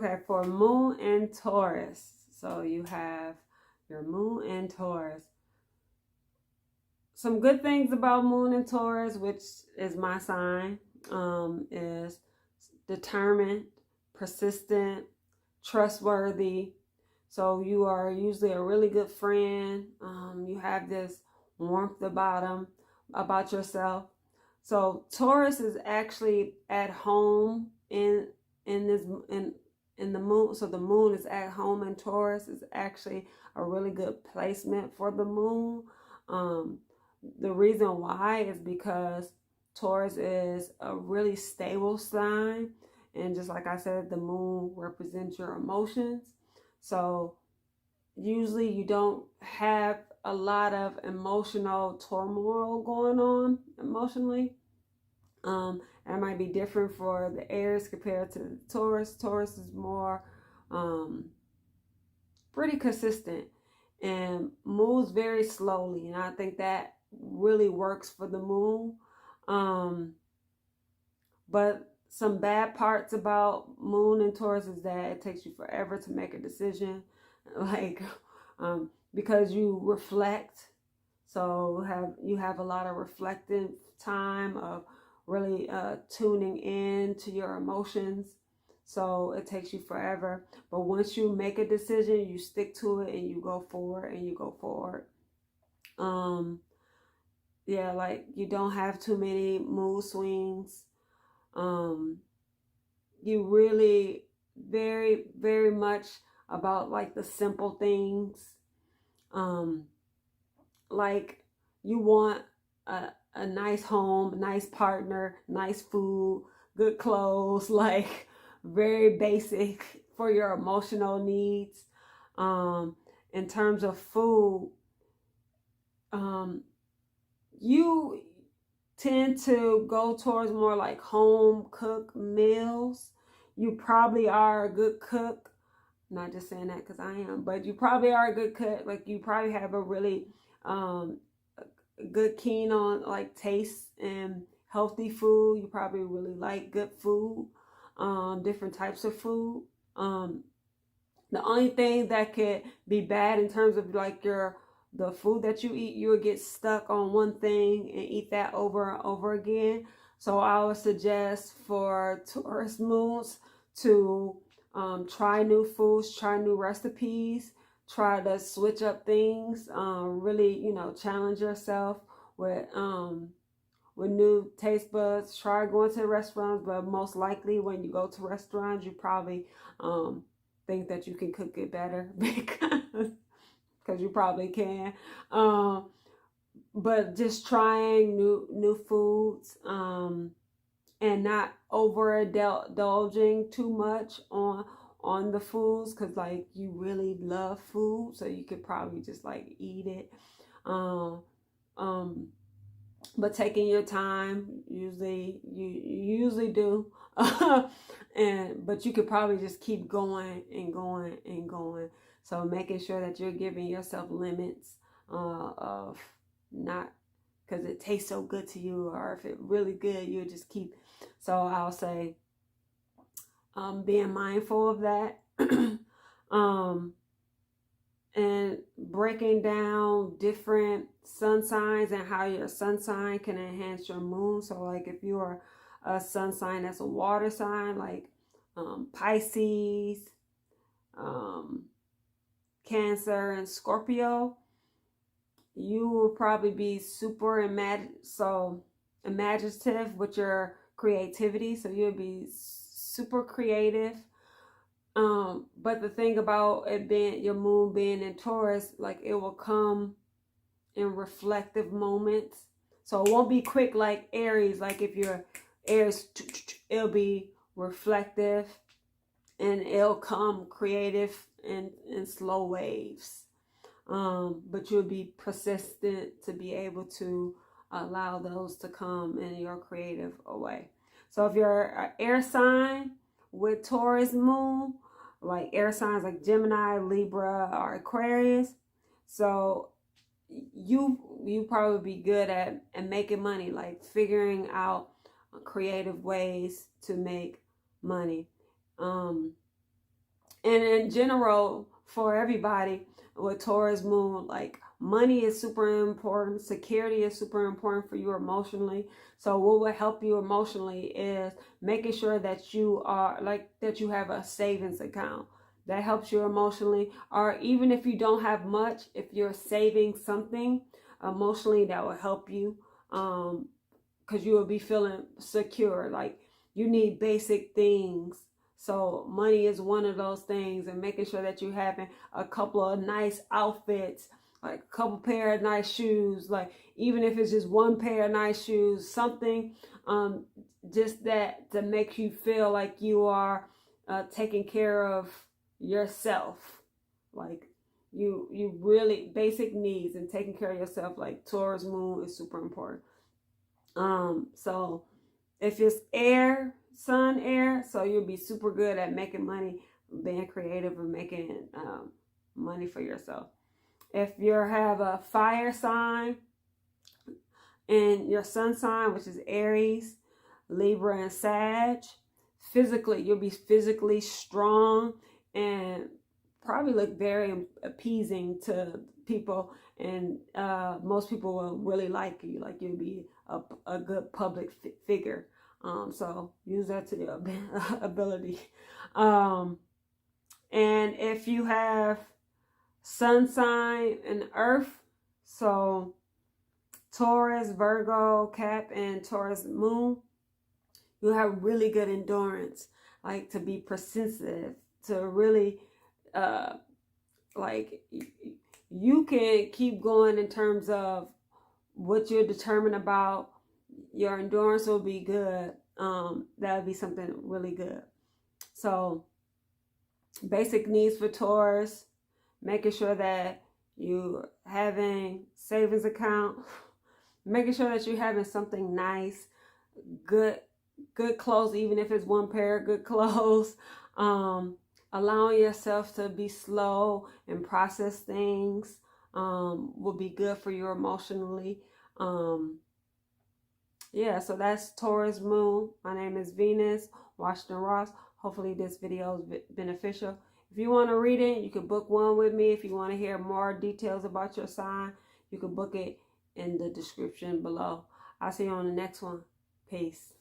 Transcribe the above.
Okay, for Moon and Taurus. So you have your Moon and Taurus. Some good things about Moon and Taurus, which is my sign, is determined, persistent, trustworthy. So you are usually a really good friend. You have this warmth about yourself. So Taurus is actually at home in this in the moon. So the moon is at home in Taurus. Is actually a really good placement for the moon. Um, the reason why is because Taurus is a really stable sign. And just like I said, the moon represents your emotions. So usually you don't have a lot of emotional turmoil going on emotionally. That might be different for the Aries compared to Taurus. Taurus is more um, pretty consistent and moves very slowly. And I think that really works for the moon. Um, but some bad parts about moon and Taurus is that it takes you forever to make a decision. Like, because you reflect. So you have a lot of reflective time of really tuning in to your emotions. So it takes you forever. But once you make a decision, you stick to it and you go forward and you go forward. Yeah, like you don't have too many mood swings. Um, you really very, very much about like the simple things. Um, like you want a nice home, nice partner, nice food, good clothes, like very basic for your emotional needs. Um, in terms of food, um, you tend to go towards more like home cooked meals. You probably are a good cook. I'm not just saying that because I am, but you probably are a good cook. Like you probably have a really um, good keen on like taste and healthy food. You probably really like good food, different types of food. Um, the only thing that could be bad in terms of like the food that you eat, you would get stuck on one thing and eat that over and over again. So I would suggest for Taurus moons to try new foods, try new recipes, try to switch up things, really, challenge yourself with new taste buds. Try going to restaurants, but most likely when you go to restaurants, you probably think that you can cook it better because you probably can. But just trying new foods and not overindulging too much on the foods because like you really love food, so you could probably just like eat it. Um, um, but taking your time, usually you usually do. But you could probably just keep going and going and going. So making sure that you're giving yourself limits of not because it tastes so good to you, or if it's really good, you just keep. So I'll say being mindful of that. um, and breaking down different sun signs and how your sun sign can enhance your moon. So like if you are a sun sign that's a water sign, like Pisces, um, Cancer, and Scorpio, you will probably be super imaginative with your creativity. So you'll be super creative. But the thing about it being your moon being in Taurus, like it will come in reflective moments. So it won't be quick like Aries. Like if you're Aries, it'll be reflective and it'll come creative in slow waves. But you'll be persistent to be able to allow those to come in your creative way. So if you're an air sign with Taurus moon, like air signs like Gemini, Libra, or Aquarius, so you probably be good at making money, like figuring out creative ways to make money. And in general, for everybody with Taurus Moon, like money is super important, security is super important for you emotionally. So what will help you emotionally is making sure that you are that you have a savings account that helps you emotionally. Or even if you don't have much, if you're saving something emotionally, that will help you, because you will be feeling secure. Like, you need basic things, so money is one of those things. And making sure that you having a couple of nice outfits, like a couple pair of nice shoes, like even if it's just one pair of nice shoes, something just that to make you feel like you are taking care of yourself. Like, you really basic needs and taking care of yourself, like Taurus Moon is super important. So if it's air, sun, air, so you'll be super good at making money, being creative, and making money for yourself. If you have a fire sign and your sun sign, which is Aries, Libra, and Sag, physically, you'll be physically strong and probably look very appeasing to people, and most people will really like you. Like, you'll be a good public figure. So use that to your ability. And if you have sun sign and earth, so Taurus, Virgo, Cap, and Taurus Moon, you have really good endurance, like to be persistent, to really like you can keep going in terms of what you're determined about. Your endurance will be good. That would be something really good. So basic needs for Taurus: making sure that you having savings account, making sure that you're having something nice, good clothes, even if it's one pair of good clothes. Allowing yourself to be slow and process things will be good for you emotionally. Yeah, so that's Taurus Moon. My name is Venus Washington Ross. Hopefully this video is beneficial. If you want to read it, you can book one with me. If you want to hear more details about your sign, you can book it in the description below. I'll see you on the next one. Peace.